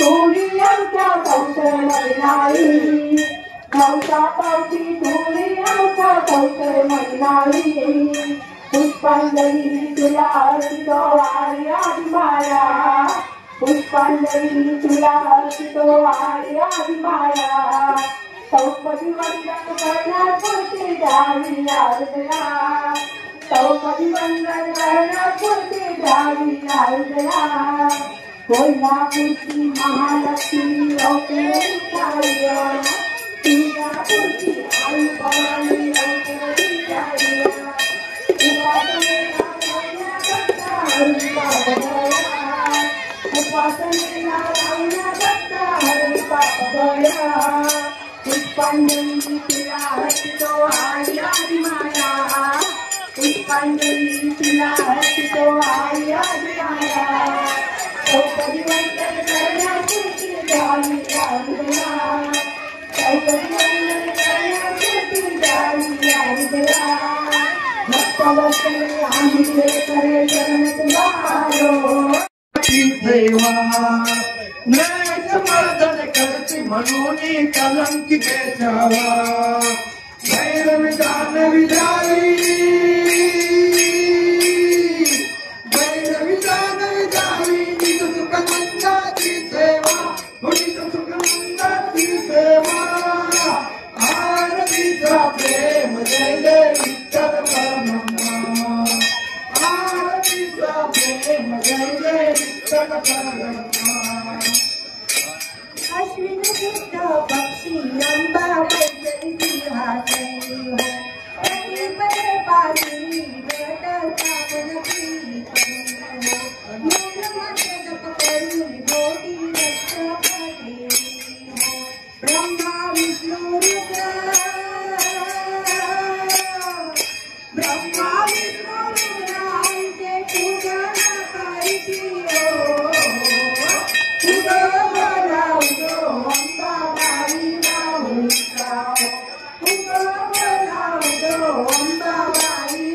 तुरी आमच्या संसार महिनाळी नवसा पावती तुरी आमच्या संसार महिनाळी पुष्पांजली तुला अर्पितो आर्या माया पुष्पांजली तुला अर्पितो आर्या माया चौपदी वंदन करण्यापुरती द्यावी आराधना चौपदी वंदन करण्यापुरती द्यावी आराधना कोल्हापूरची महालक्ष्मी लवकर तुळजापूरची आई भवानी लवकर उपासनेला लावण्याकरता हरिपाप गया पुष्पांजली तुला अर्पितो आर्या माया पुष्पांजली तुला अर्पितो आर्या माया चौपदी वंदन करण्यापुरती द्यावी आराधना चौपदी वंदन करण्यापुरती द्यावी आराधना भक्त बसले आम्ही करे चरण तुझारो देवा नैस मर्दन करती म्हणून कलंकी बेचावा भैरवी दान विजारी भैरवी दान विजारी निज सुख मंदाची सेवा निज सुख मंदाची सेवा आरतीचा प्रेम जय जय विठ्ठल परब्रह्मा आरतीचा प्रेम जय जय विठ्ठल परब्रह्मा अश्विन शुद्ध पक्षी अंबा वैजयती हासई हो पतिपदे पारिणी घट सामनती हो मूलमंत्र जप करी बोधी रक्षपती हो ब्रह्मा विष्णु रुद्र ब्रह्मा विष्णु रुद्रांचे पूजन करीती हो अंबाबाई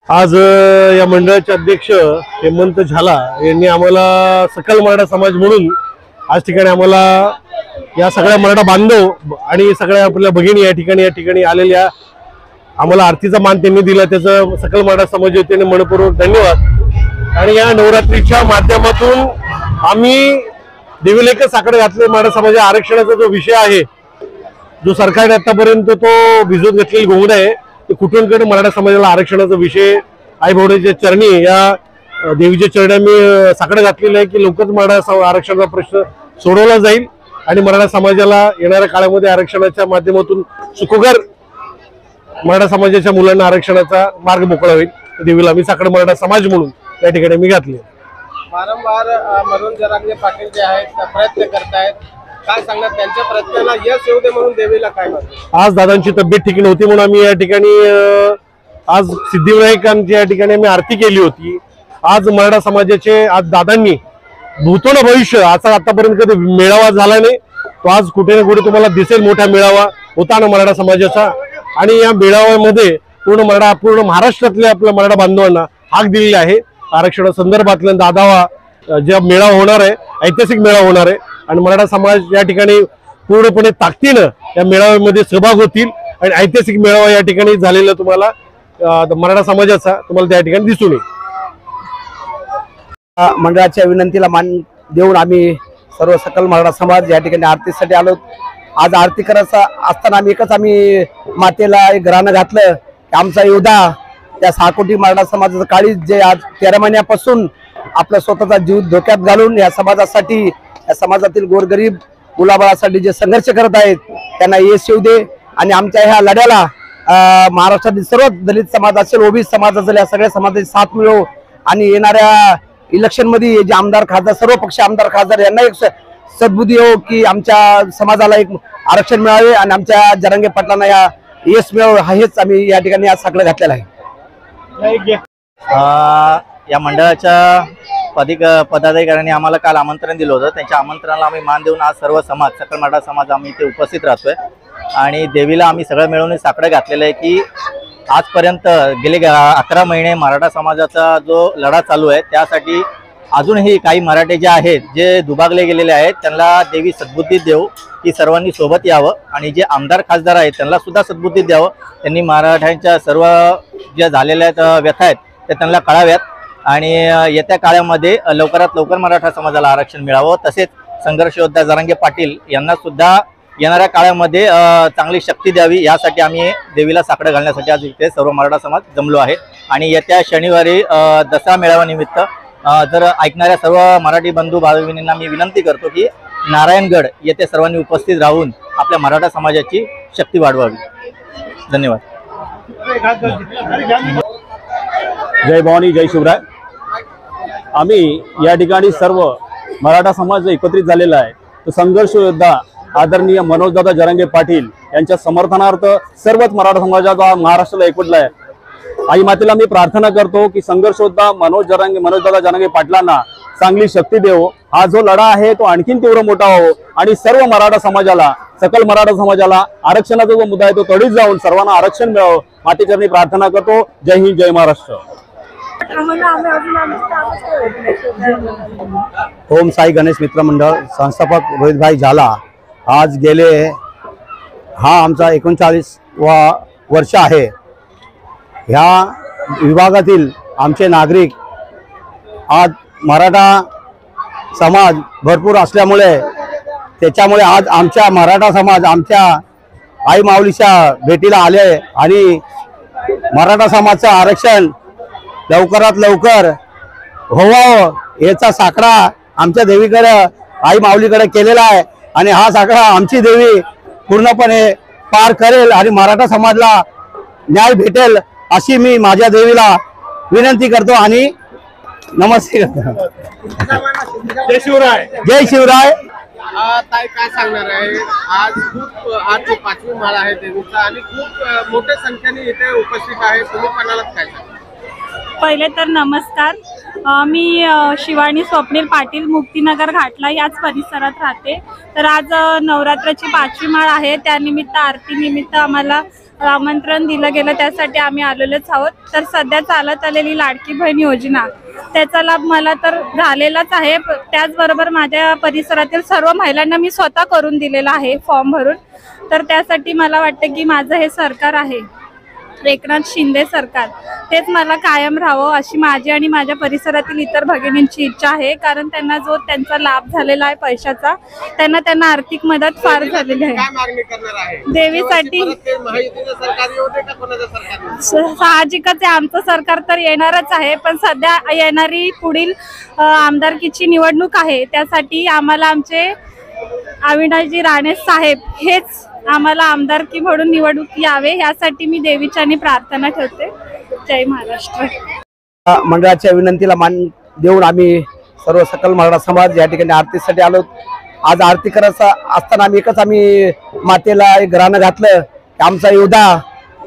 आज या मंडळाचे अध्यक्ष हेमंत झाला यांनी आम्हाला सकल मराठा समाज म्हणून आज ठिकाणी आम्हाला या सगळ्या मराठा बांधव आणि सगळ्या आपल्या भगिनी या ठिकाणी आलेल्या आम्हाला आरतीचा मान त्यांनी दिला, त्याचं सकल मराठा समाज वतीने मनपूर्वक धन्यवाद। आणि या नवरात्रीच्या माध्यमातून आम्ही देवीला एक साकडे घातले मराठा समाजाच्या आरक्षणाचा जो विषय आहे, जो सरकारने आतापर्यंत तो भिजवत घेतलेली घोंगड आहे, ते कुठूनकडे मराठा समाजाला आरक्षणाचा विषय आई भावड्याच्या चरणी या देवीच्या चरणी आम्ही साकडे घातलेलं आहे की लवकरच मराठा आरक्षणाचा प्रश्न सोडवला जाईल आणि मराठा समाजाला येणाऱ्या काळामध्ये आरक्षणाच्या माध्यमातून सुखकर मराठा समाजाच्या मुलांना आरक्षणाचा मार्ग मोकळा होईल। देवीला आम्ही साकडे मराठा समाज म्हणून या ठिकाणी मी घातले। वारंवार मनोज जरांगे पाटील जे आहेत प्रयत्न करतायत, काय सांगणार त्यांच्या प्रयत्नाला यश येऊ दे म्हणून देवीला काय म्हणतात? आज दादांची तब्येत ठीक नव्हती म्हणून आम्ही या ठिकाणी आज सिद्धिविनायकांची या ठिकाणी आम्ही आरती केली होती। आज मराठा समाजाचे आज दादांनी भूतो न भविष्य असा आतापर्यंत कधी मेळावा झाला नाही, तो आज कुठे ना कुठे तुम्हाला दिसेल मोठा मेळावा होता ना मराठा समाजाचा। आणि या मेळाव्यामध्ये पूर्ण महाराष्ट्रातल्या आपल्या मराठा बांधवांना हाक दिलेली आहे आरक्षणासंदर्भातल्या दादावा जे मेळावा होणार आहे, ऐतिहासिक मेळावा होणार आहे आणि मराठा समाज या ठिकाणी पूर्णपणे ताकदीनं या मेळाव्यामध्ये सहभाग होतील आणि ऐतिहासिक मेळावा या ठिकाणी झालेला तुम्हाला मराठा समाजाचा तुम्हाला त्या ठिकाणी दिसून येईल। मंडळाच्या विनंतीला मान देऊन आम्ही सर्व सकल मराठा समाज या ठिकाणी आरतीसाठी आलो। आज आरती करायचा असताना आम्ही मातेला एक गाणं घातलं की आमचा योद्धा त्या 6 कोटी मराठा समाजाचं काळी जे आज 13 महिन्यापासून आपला स्वतःचा जीव धोक्यात घालून या समाजासाठी, या समाजातील गोरगरीब मुलाबाळासाठी जे संघर्ष करत आहेत त्यांना यश येऊ दे आणि आमच्या ह्या लढ्याला महाराष्ट्रातील सर्व दलित समाज असेल, ओबीसी समाज असेल, या सगळ्या समाजाची साथ मिळो आणि येणाऱ्या इलेक्शन मध्ये जे आमदार खासदार सर्व पक्ष आमदार खासदार यांना एक सद्बुद्धी हो की आमच्या समाजाला एक आरक्षण मिळावे आणि आमच्या जरांगे पाटलांना या यश मिळावं, हेच आम्ही या ठिकाणी आज साकडं घातलेलं आहे। या मंडळाच्या पदाधिकाऱ्यांनी आम्हाला काल आमंत्रण दिलं होतं, त्यांच्या आमंत्रणाला आम्ही मान देऊन आज सर्व समाज सकल मराठा समाज आम्ही इथे उपस्थित राहतोय आणि देवीला आम्ही सगळं मिळून साकडं घातलेलं आहे की आजपर्यंत गेले 11 महिने मराठा समाजाचा जो लढा चालू आहे त्यासाठी अजूनही काही मराठे जे आहेत जे दुभागले गेलेले आहेत त्यांना देवी सद्बुद्धी देव की सर्वांनी सोबत यावं आणि जे आमदार खासदार आहेत त्यांना सुद्धा सद्बुद्धी द्यावं, त्यांनी मराठ्यांच्या सर्व ज्या झालेल्या व्यथा आहेत त्या त्यांना कळाव्यात आणि येत्या काळामध्ये लवकरात लवकर मराठा समाजाला आरक्षण मिळावं। तसेच संघर्ष योद्धा जरांगे पाटील यांना सुद्धा येणाऱ्या काळामध्ये चांगली शक्ती द्यावी यासाठी आम्ही देवीला साकडं घालण्यासाठी आज इथे सर्व मराठा समाज जमलो आहे। आणि येत्या शनिवारी दसरा मेळाव्यानिमित्त जर ऐकणाऱ्या सर्व मराठी बंधू भाविनींना मी विनंती करतो की नारायणगड येथे सर्वांनी उपस्थित राहून आपल्या मराठा समाजाची शक्ती वाढवावी। धन्यवाद। जय भवानी, जय शिवराय। आम्ही या ठिकाणी सर्व मराठा समाज एकत्रित झालेला आहे। तो संघर्ष योद्धा आदरणीय मनोजदादा जरांगे पाटील यांच्या समर्थनार्थ सर्वच मराठा समाजाचा महाराष्ट्राला एकवटला आहे। आई मातेला मी प्रार्थना करतो की संघर्ष योद्धा मनोजदादा जरांगे पाटलांना चांगली शक्ती देवो, हा जो लढा आहे तो आणखीन तीव्र मोठा हो आणि सर्व मराठा समाजाला, सकल मराठा समाजाला आरक्षणाचा जो मुद्दा आहे तो तडीत जाऊन सर्वांना आरक्षण मिळावं मातेचरणी प्रार्थना करतो। जय हिंद, जय महाराष्ट्र। ओम साई गणेश मित्र मंडळ संस्थापक रोहितभाई झाला आज गेले हा आमचा 39वा वर्ष आहे। ह्या विभागातील आमचे नागरिक आज मराठा समाज भरपूर असल्यामुळे त्याच्यामुळे आज आमच्या मराठा समाज आमच्या आई माऊलीच्या भेटीला आले आणि मराठा समाजाचं आरक्षण लवकरात लवकर व्हावं याचा साकडा आमच्या देवीकडे आई माऊलीकडे केलेला आहे आणि हा साकडा आमची देवी पूर्णपणे पार करेल आणि मराठा समाजाला न्याय भेटेल अशी मी माझ्या देवीला विनंती करतो आणि नमस्ते करतो। जय शिवराय। जय शिवराय। ताई काय सांगणार आहे? आज 5वी माळ आहे देवीचा आणि खूप मोठ्या संख्येने इथे उपस्थित आहे, तुम्ही म्हणालात काय सांगणार? पहिले तर नमस्कार, मी शिवानी स्वप्नील पाटील मुक्तीनगर घाटला याच परिसरात राहते। तर आज नवरात्राची 5वी माळ आहे, त्यानिमित्त आरती निमित्त आम्हाला आमंत्रण दिलं गेलं त्यासाठी आम्ही आलेलोच आहोत. तर सध्या चालत आलेली लाडकी बहीण योजना त्याचा लाभ मला तर झालेलाच आहे. त्याचबरोबर माझ्या परिसरातील सर्व महिलांना मी स्वतः करून दिलेला आहे फॉर्म भरून. तर त्यासाठी मला वाटतं की माझं हे सरकार आहे एकनाथ शिंदे सरकार तेच मला कायम राहावं अशी माझी आणि माझ्या परिसरातील इतर भगिनींची इच्छा आहे. कारण त्यांना जो त्यांचा लाभ झालेला आहे पैशाचा त्यांना आर्थिक मदत फार झालेली आहे. काय मागणी करणार आहे देवीसाठी परत ते महायुतीचं सरकार येऊ दे का कोणाचं सरकार? साहजिकच आहे आमचं सरकार तर येणारच आहे. पण सध्या येणारी पुढील आमदारकीची निवडणूक आहे त्यासाठी आम्हाला आमचे अविनाशजी राणे साहेब हेच आम्हाला आमदारकी म्हणून निवडणूक यावे यासाठी मी देवीच्यानी प्रार्थना ठेवते. जय महाराष्ट्र. मंडळाच्या विनंतीला मान देऊन आम्ही सर्व सकल मराठा समाज या ठिकाणी आरतीसाठी आलो. आज आरती करायचा असताना आम्ही मातेला एक गाणं घातलं की आमचा योद्धा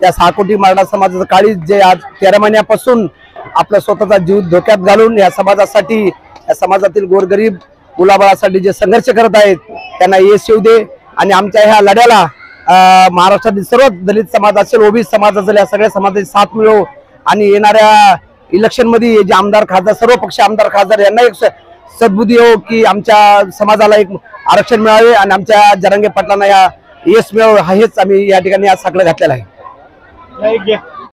त्या 6 कोटी मराठा समाजाचं काळीज जे आज 13 महिन्यापासून आपला स्वतःचा जीव धोक्यात घालून या समाजासाठी या समाजातील गोरगरीब मुलाबाळासाठी जे संघर्ष करत आहेत त्यांना यश येऊ दे. आणि आमच्या ह्या लढ्याला महाराष्ट्रातील सर्व दलित समाज असेल ओबीसी समाज असेल या सगळ्या समाजाची साथ मिळो आणि येणाऱ्या इलेक्शन मध्ये जे आमदार खासदार सर्व पक्ष आमदार खासदार यांना एक सद्बुद्धी हो की आमच्या समाजाला एक आरक्षण मिळावे आणि आमच्या जरांगे पाटलांना या यश मिळावं हेच आम्ही या ठिकाणी आज साकडं घातलेलं आहे.